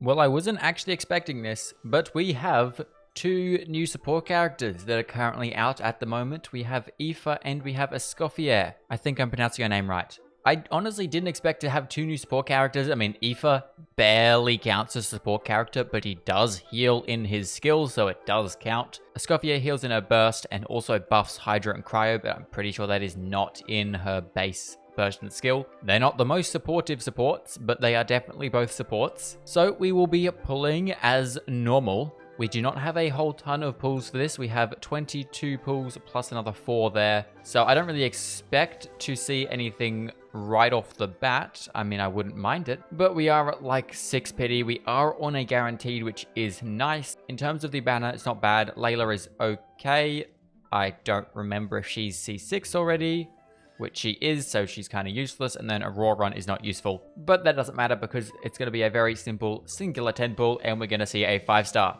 Well, I wasn't actually expecting this, but we have two new support characters that are currently out at the moment. We have Aoife and we have Escoffier. I think I'm pronouncing her name right. I honestly didn't expect to have two new support characters. I mean, Aoife barely counts as a support character, but he does heal in his skills, so it does count. Escoffier heals in her burst and also buffs Hydra and Cryo, but I'm pretty sure that is not in her base version skill. They're not the most supportive supports, but they are definitely both supports. So we will be pulling as normal. We do not have a whole ton of pulls for this. We have 22 pulls plus another 4 there. So I don't really expect to see anything right off the bat. I mean, I wouldn't mind it, but we are at like 6 pity. We are on a guaranteed, which is nice. In terms of the banner, it's not bad. Layla is okay. I don't remember if she's C6 already, which she is, so she's kind of useless, and then Aurora is not useful. But that doesn't matter because it's going to be a very simple singular 10 pull, and we're going to see a 5-star.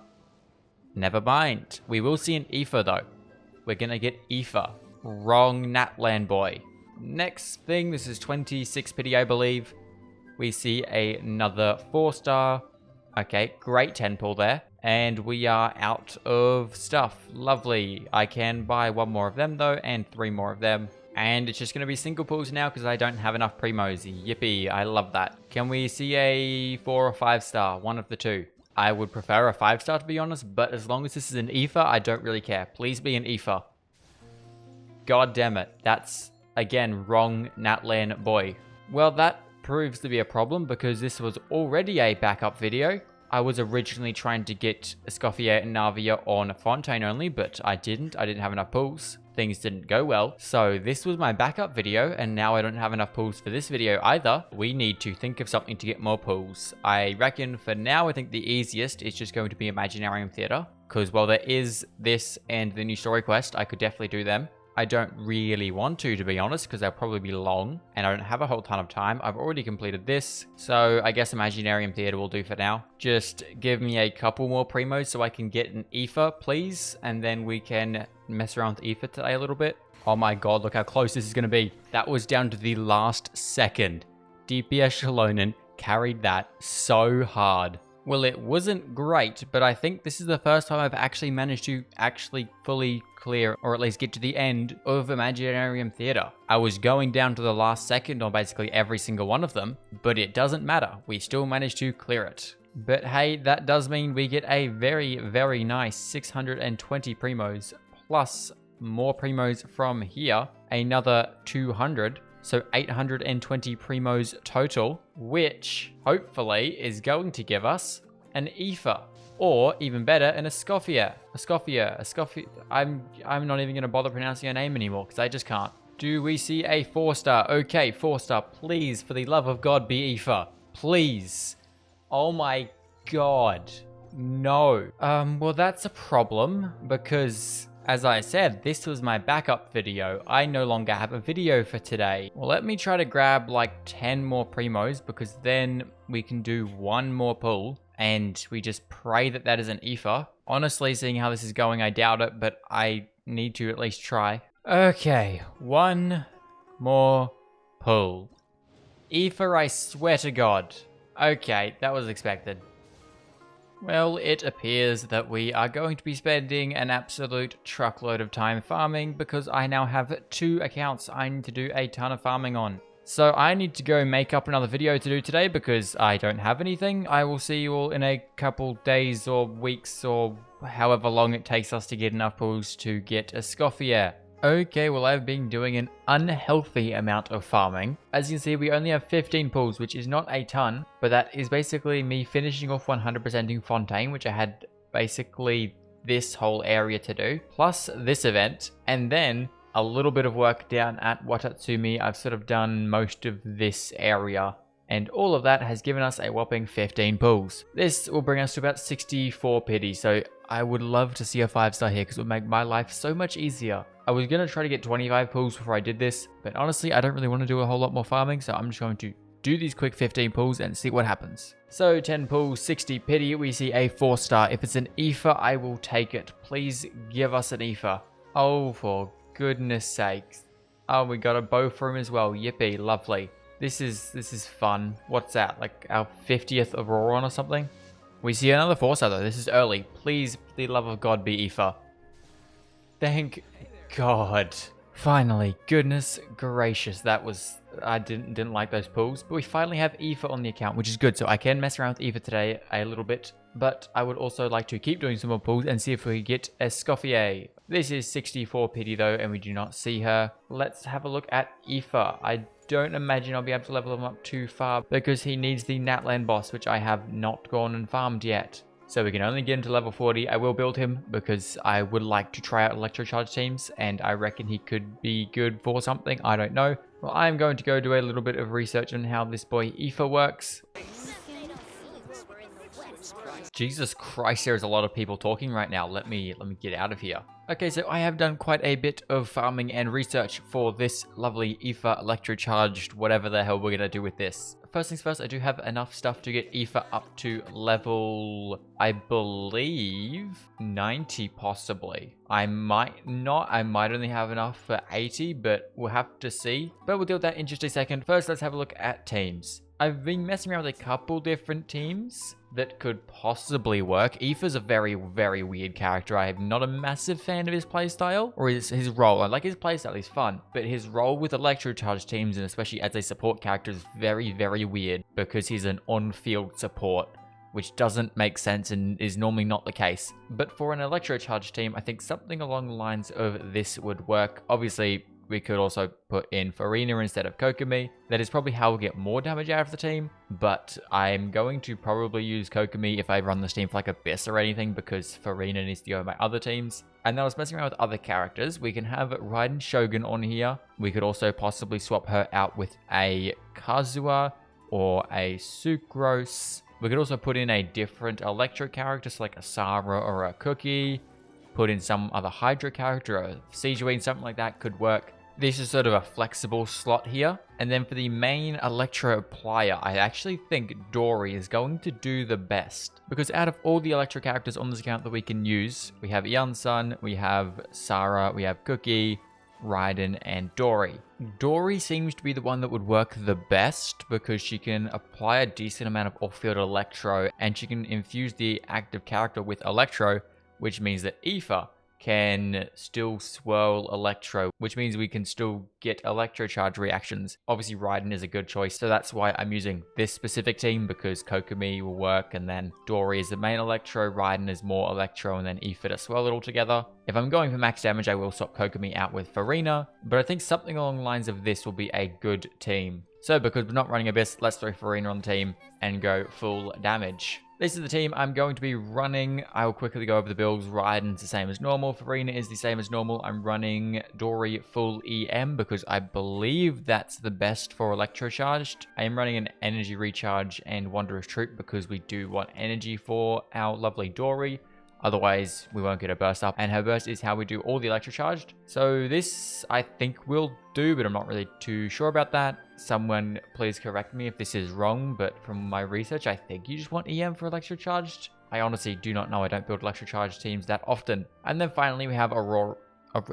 Never mind. We will see an Aoife, though. We're going to get Aoife. Wrong Natlan boy. Next thing, this is 26 pity, I believe. We see another 4-star. Okay, great 10 pull there. And we are out of stuff. Lovely. I can buy 1 more of them, though, and 3 more of them. And it's just going to be single pulls now because I don't have enough primos. Yippee, I love that. Can we see a 4 or 5-star? One of the two. I would prefer a 5-star to be honest, but as long as this is an Aoife, I don't really care. Please be an Aoife. God damn it. That's, again, wrong Natlan boy. Well, that proves to be a problem because this was already a backup video. I was originally trying to get Escoffier and Navia on Fontaine only, but I didn't have enough pulls. Things didn't go well. So this was my backup video, and now I don't have enough pulls for this video either. We need to think of something to get more pulls. I reckon for now, I think the easiest is just going to be Imaginarium Theatre. Because while there is this and the new story quest, I could definitely do them. I don't really want to be honest, because they'll probably be long, and I don't have a whole ton of time. I've already completed this, so I guess Imaginarium Theatre will do for now. Just give me a couple more primos so I can get an Aoife, please, and then we can mess around with Aoife today a little bit. Oh my god, look how close this is going to be. That was down to the last second. DPS Shalonen carried that so hard. Well, it wasn't great, but I think this is the first time I've actually managed to fully clear, or at least get to the end of Imaginarium Theatre. I was going down to the last second on basically every single one of them, but it doesn't matter. We still managed to clear it. But hey, that does mean we get a very, very nice 620 primos, plus more primos from here, another 200. So 820 primos total, which hopefully is going to give us an Aoife, or even better, an Escoffier. Escoffier. I'm not even going to bother pronouncing her name anymore because I just can't. Do we see a 4-star? Okay, 4-star. Please, for the love of God, be Aoife. Please. Oh my god. No. Well, that's a problem because, as I said, this was my backup video. I no longer have a video for today. Well, let me try to grab like 10 more primos because then we can do 1 more pull and we just pray that that is an Aoife. Honestly, seeing how this is going, I doubt it, but I need to at least try. Okay, 1 more pull. Aoife, I swear to God. Okay, that was expected. Well, it appears that we are going to be spending an absolute truckload of time farming because I now have 2 accounts I need to do a ton of farming on. So I need to go make up another video to do today because I don't have anything. I will see you all in a couple days or weeks or however long it takes us to get enough pulls to get Escoffier. Okay, well, I've been doing an unhealthy amount of farming. As you can see, we only have 15 pulls, which is not a ton, but that is basically me finishing off 100%ing Fontaine, which I had basically this whole area to do, plus this event, and then a little bit of work down at Watatsumi. I've sort of done most of this area, and all of that has given us a whopping 15 pulls. This will bring us to about 64 pity, so I would love to see a 5-star here because it would make my life so much easier. I was going to try to get 25 pulls before I did this, but honestly, I don't really want to do a whole lot more farming, so I'm just going to do these quick 15 pulls and see what happens. So 10 pulls, 60 pity, we see a 4-star. If it's an Aoife, I will take it. Please give us an Aoife. Oh, for goodness sakes. Oh, we got a bow for him as well. Yippee, lovely. This is fun. What's that? Like our 50th Auroron or something? We see another Force though. This is early. Please, for the love of God, be Aoife. Thank God. Finally, goodness gracious, that was... I didn't like those pulls, but we finally have Aoife on the account, which is good, so I can mess around with Aoife today a little bit, but I would also like to keep doing some more pulls and see if we get Escoffier. This is 64 pity though, and we do not see her. Let's have a look at Aoife. I don't imagine I'll be able to level him up too far because he needs the Natlan boss, which I have not gone and farmed yet. So we can only get him to level 40. I will build him because I would like to try out Electrocharge teams, and I reckon he could be good for something. I don't know. Well, I'm going to go do a little bit of research on how this boy Aoife works. Jesus Christ, there's a lot of people talking right now. Let me get out of here. Okay, so I have done quite a bit of farming and research for this lovely Aoife Electrocharged, whatever the hell we're going to do with this. First things first, I do have enough stuff to get Aoife up to level, I believe, 90 possibly. I might not, I might only have enough for 80, but we'll have to see. But we'll deal with that in just a second. First, let's have a look at teams. I've been messing around with a couple different teams that could possibly work. Aoife's a very, very weird character. I am not a massive fan of his playstyle or his role. I like his playstyle, he's fun. But his role with Electrocharge teams, and especially as a support character, is very, very weird because he's an on-field support, which doesn't make sense and is normally not the case. But for an Electrocharge team, I think something along the lines of this would work. Obviously, we could also put in Furina instead of Kokomi. That is probably how we'll get more damage out of the team, but I'm going to probably use Kokomi if I run this team for like Abyss or anything, because Furina needs to go in my other teams. And then I was messing around with other characters. We can have Raiden Shogun on here. We could also possibly swap her out with a Kazuha or a Sucrose. We could also put in a different Electro character, so like a Sarah or a Cookie. Put in some other Hydra character, a Sejuani, something like that could work. This is sort of a flexible slot here. And then for the main Electro Applier, I actually think Dory is going to do the best. Because out of all the Electro characters on this account that we can use, we have Yansun, we have Sarah, we have Cookie, Raiden, and Dory. Dory seems to be the one that would work the best because she can apply a decent amount of off-field Electro, and she can infuse the active character with Electro, which means that Aoife can still swirl Electro, which means we can still get Electrocharge reactions. Obviously, Raiden is a good choice, so that's why I'm using this specific team, because Kokomi will work, and then Dory is the main Electro, Raiden is more Electro, and then Aoife to swirl it all together. If I'm going for max damage, I will swap Kokomi out with Furina, but I think something along the lines of this will be a good team. So because we're not running Abyss, let's throw Furina on the team and go full damage. This is the team I'm going to be running. I will quickly go over the builds. Raiden's the same as normal. Furina is the same as normal. I'm running Dory full EM because I believe that's the best for Electrocharged. I am running an Energy Recharge and Wanderer's Troop because we do want energy for our lovely Dory. Otherwise, we won't get a burst up, and her burst is how we do all the Electrocharged. So this, I think, will do, but I'm not really too sure about that. Someone please correct me if this is wrong, but from my research, I think you just want EM for Electrocharged. I honestly do not know. I don't build Electrocharged teams that often. And then finally, we have Aurora.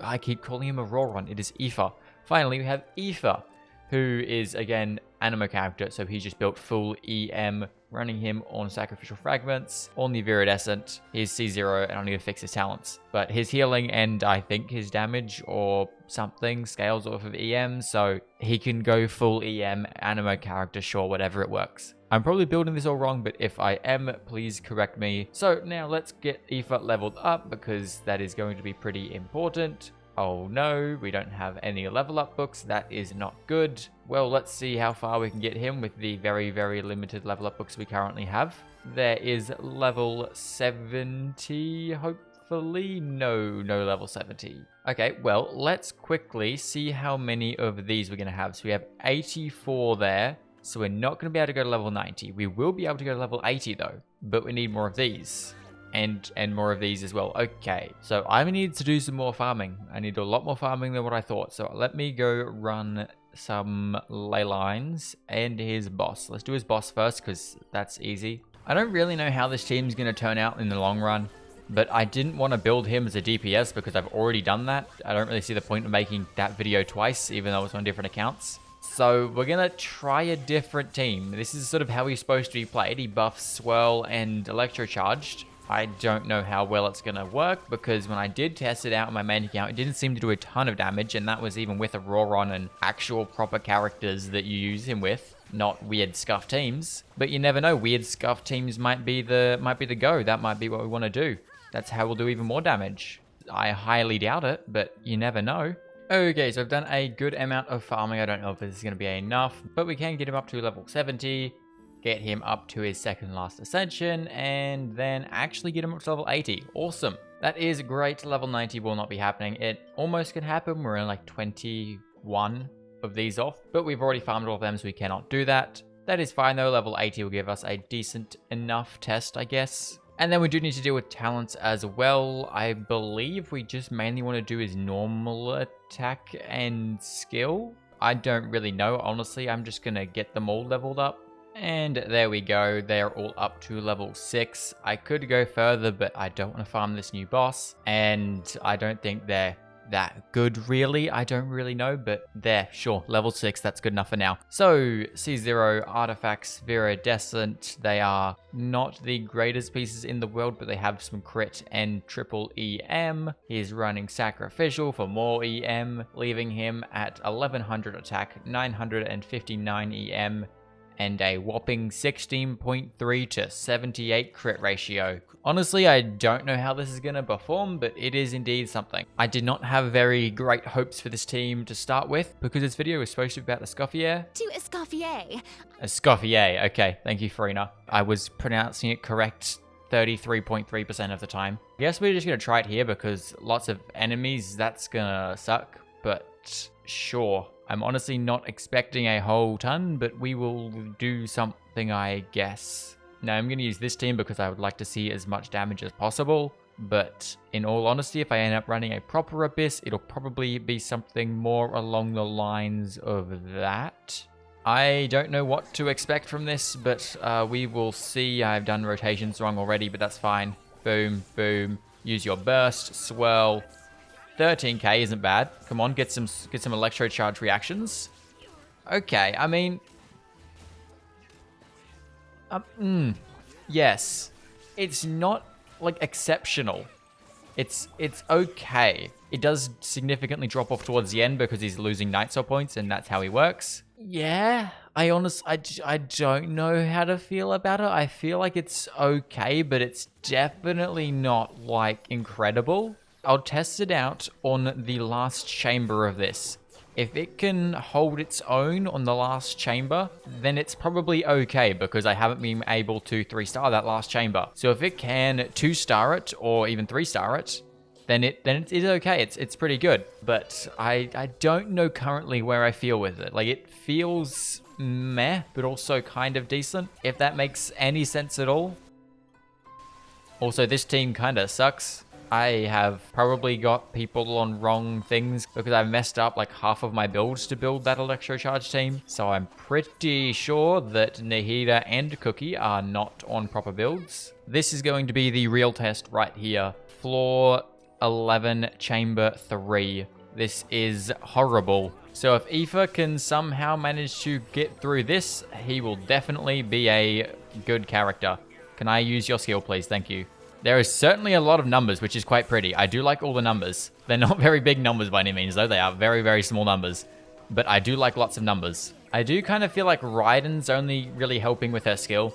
I keep calling him Auroron. It is Aoife. Finally, we have Aoife, who is, again, Animo character, so he's just built full EM, running him on Sacrificial Fragments, on the Viridescent. He's C0, and I need to fix his talents. But his healing and I think his damage or something scales off of EM, so he can go full EM, Animo character, sure, whatever it works. I'm probably building this all wrong, but if I am, please correct me. So now let's get Aoife leveled up, because that is going to be pretty important. Oh no, we don't have any level up books. That is not good. Well, let's see how far we can get him with the very, very limited level up books we currently have. There is level 70, hopefully. No level 70. Okay, well, let's quickly see how many of these we're going to have. So we have 84 there. So we're not going to be able to go to level 90. We will be able to go to level 80 though, but we need more of these. And more of these as well. Okay, so I need to do some more farming. I need to do a lot more farming than what I thought. So let me go run some ley lines and his boss. Let's do his boss first because that's easy. I don't really know how this team's going to turn out in the long run, but I didn't want to build him as a DPS because I've already done that. I don't really see the point of making that video twice, even though it's on different accounts. So we're going to try a different team. This is sort of how he's supposed to be played. He buffs Swirl and Electrocharged. I don't know how well it's going to work because when I did test it out on my main account, it didn't seem to do a ton of damage, and that was even with Auroron and actual proper characters that you use him with, not weird scuff teams. But you never know, weird scuff teams might be the go. That might be what we want to do. That's how we'll do even more damage. I highly doubt it, but you never know. Okay, so I've done a good amount of farming. I don't know if this is going to be enough, but we can get him up to level 70. Get him up to his second last ascension, and then actually get him up to level 80. Awesome. That is great. Level 90 will not be happening. It almost could happen. We're in like 21 of these off, but we've already farmed all of them, so we cannot do that. That is fine though. Level 80 will give us a decent enough test, I guess. And then we do need to deal with talents as well. I believe we just mainly want to do is normal attack and skill. I don't really know, honestly. I'm just going to get them all leveled up. And there we go, they're all up to level 6. I could go further, but I don't want to farm this new boss. And I don't think they're that good, really. I don't really know, but there, sure, level 6, that's good enough for now. So, C0 artifacts, Viridescent, they are not the greatest pieces in the world, but they have some crit and triple EM. He's running Sacrificial for more EM, leaving him at 1100 attack, 959 EM, and a whopping 16.3 to 78 crit ratio. Honestly, I don't know how this is going to perform, but it is indeed something. I did not have very great hopes for this team to start with, because this video was supposed to be about Escoffier. To Escoffier. Escoffier, okay, thank you, Farina. I was pronouncing it correct 33.3% of the time. I guess we're just going to try it here, because lots of enemies, that's going to suck, but sure. I'm honestly not expecting a whole ton, but we will do something, I guess. Now, I'm going to use this team because I would like to see as much damage as possible. But in all honesty, if I end up running a proper Abyss, it'll probably be something more along the lines of that. I don't know what to expect from this, but we will see. I've done rotations wrong already, but that's fine. Boom, boom. Use your burst, swirl. 13k isn't bad. Come on, get some electrocharge reactions. Okay, I mean, yes, it's not like exceptional. It's okay. It does significantly drop off towards the end because he's losing Night Soul points, and that's how he works. Yeah, I don't know how to feel about it. I feel like it's okay, but it's definitely not like incredible. I'll test it out on the last chamber of this. If it can hold its own on the last chamber, then it's probably okay because I haven't been able to 3-star that last chamber. So if it can 2-star it or even 3-star it, then it is okay. It's pretty good. But I don't know currently where I feel with it. Like, it feels meh, but also kind of decent, if that makes any sense at all. Also, this team kind of sucks. I have probably got people on wrong things because I've messed up like half of my builds to build that Electrocharge team. So I'm pretty sure that Nahida and Cookie are not on proper builds. This is going to be the real test right here. Floor 11, chamber 3. This is horrible. So if Aoife can somehow manage to get through this, he will definitely be a good character. Can I use your skill, please? Thank you. There is certainly a lot of numbers, which is quite pretty. I do like all the numbers. They're not very big numbers by any means, though. They are very, very small numbers. But I do like lots of numbers. I do kind of feel like Raiden's only really helping with her skill.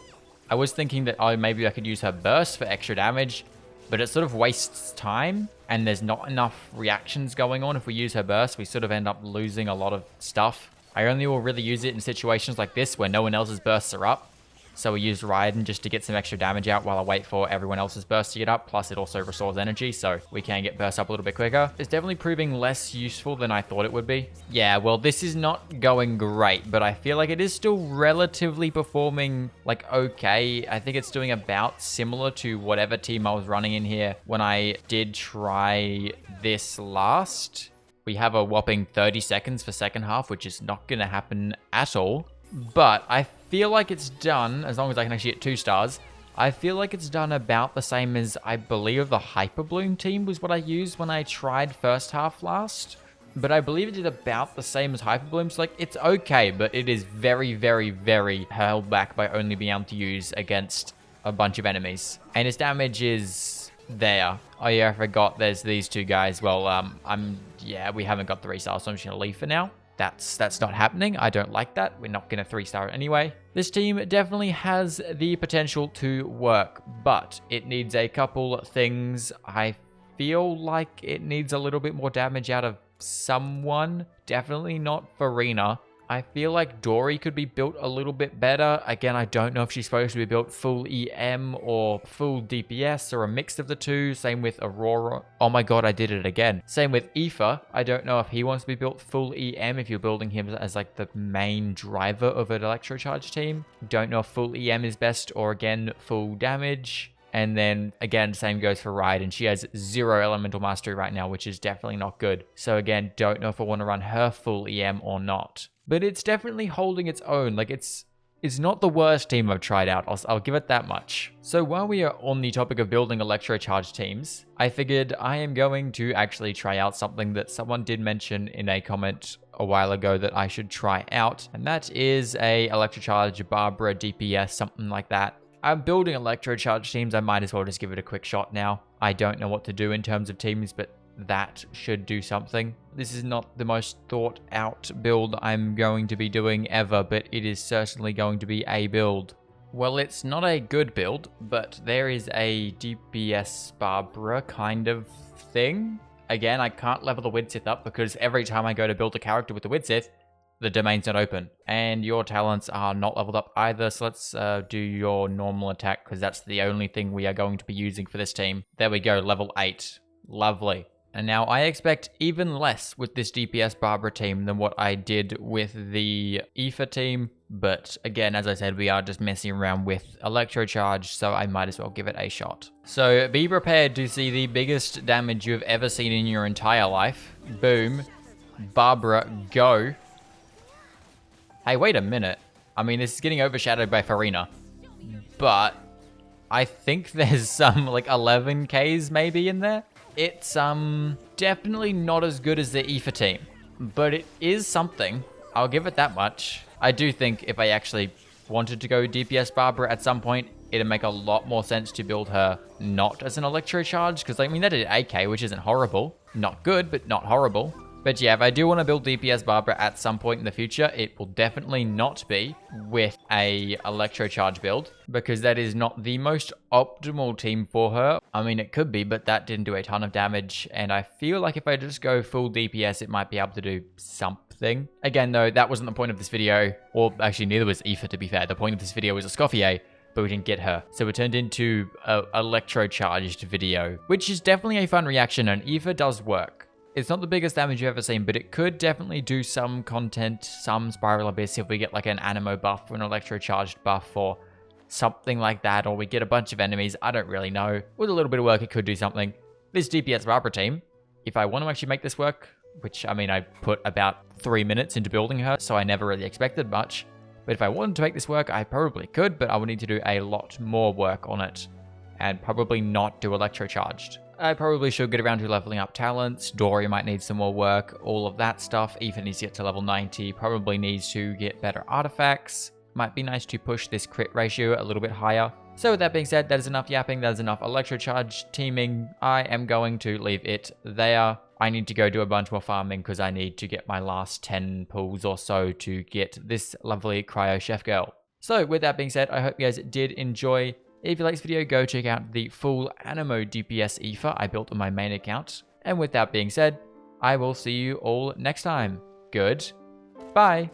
I was thinking that, oh, maybe I could use her burst for extra damage, but it sort of wastes time, and there's not enough reactions going on. If we use her burst, we sort of end up losing a lot of stuff. I only will really use it in situations like this where no one else's bursts are up. So we used Raiden just to get some extra damage out while I wait for everyone else's burst to get up. Plus, it also restores energy, so we can get burst up a little bit quicker. It's definitely proving less useful than I thought it would be. Yeah, well, this is not going great, but I feel like it is still relatively performing, like, okay. I think it's doing about similar to whatever team I was running in here when I did try this last. We have a whopping 30 seconds for second half, which is not going to happen at all. But I feel like it's done, as long as I can actually get 2 stars, I feel like it's done about the same as I believe the Hyper Bloom team was what I used when I tried first half last. but I believe it did about the same as Hyper Bloom. So, like, it's okay, but it is very, very, very held back by only being able to use against a bunch of enemies. And its damage is there. Oh yeah, I forgot there's these two guys. Well, yeah, we haven't got 3-star, so I'm just gonna leave for now. That's not happening. I don't like that. We're not gonna 3-star it anyway. This team definitely has the potential to work, but it needs a couple things. I feel like it needs a little bit more damage out of someone. Definitely not Farina. I feel like Dory could be built a little bit better. Again, I don't know if she's supposed to be built full EM or full DPS or a mix of the two. Same with Aurora. Oh my god, I did it again. Same with Aoife. I don't know if he wants to be built full EM if you're building him as like the main driver of an Electrocharge team. Don't know if full EM is best or again, full damage. And then, again, same goes for Raiden. She has 0 elemental mastery right now, which is definitely not good. So again, don't know if I want to run her full EM or not. But it's definitely holding its own. Like, it's not the worst team I've tried out. I'll give it that much. So while we are on the topic of building Electrocharge teams, I figured I am going to actually try out something that someone did mention in a comment a while ago that I should try out. And that is a Electrocharge Barbara DPS, something like that. I'm building Electrocharge teams. I might as well just give it a quick shot now. I don't know what to do in terms of teams, but that should do something. This is not the most thought out build I'm going to be doing ever, but it is certainly going to be a build. Well, it's not a good build, but there is a DPS Barbara kind of thing. Again, I can't level the Widsith up because every time I go to build a character with the Widsith, the domain's not open, and your talents are not leveled up either, so let's do your normal attack, because that's the only thing we are going to be using for this team. There we go, level 8. Lovely. And now I expect even less with this DPS Barbara team than what I did with the Aoife team, but again, as I said, we are just messing around with Electrocharge, so I might as well give it a shot. So be prepared to see the biggest damage you've ever seen in your entire life. Boom. Barbara, go. Hey, wait a minute. I mean, this is getting overshadowed by Farina. But I think there's some, like, 11Ks maybe in there. It's, definitely not as good as the Aoife team. But it is something. I'll give it that much. I do think if I actually wanted to go DPS Barbara at some point, it'd make a lot more sense to build her not as an Electrocharge. Because, I mean, that did 8k, which isn't horrible. Not good, but not horrible. But yeah, if I do want to build DPS Barbara at some point in the future, it will definitely not be with a Electrocharge build, because that is not the most optimal team for her. I mean, it could be, but that didn't do a ton of damage, and I feel like if I just go full DPS, it might be able to do something. Again, though, that wasn't the point of this video, or actually neither was Aoife, to be fair. The point of this video was Escoffier, but we didn't get her. So it turned into a Electrocharged video, which is definitely a fun reaction, and Aoife does work. It's not the biggest damage you've ever seen, but it could definitely do some content, some Spiral Abyss if we get like an Anemo buff or an Electrocharged buff or something like that, or we get a bunch of enemies. I don't really know. With a little bit of work, it could do something. This DPS Barbara team, if I want to actually make this work, which I mean, I put about 3 minutes into building her, so I never really expected much. But if I wanted to make this work, I probably could, but I would need to do a lot more work on it and probably not do Electrocharged. I probably should get around to leveling up talents. Dory might need some more work, all of that stuff. Aoife needs to get to level 90, probably needs to get better artifacts. Might be nice to push this crit ratio a little bit higher. So with that being said, that is enough yapping, that is enough Electrocharge teaming. I am going to leave it there. I need to go do a bunch more farming because I need to get my last 10 pulls or so to get this lovely Cryo Chef Girl. So with that being said, I hope you guys did enjoy. If you like this video, go check out the full Anemo DPS Aoife I built on my main account. And with that being said, I will see you all next time. Good. Bye.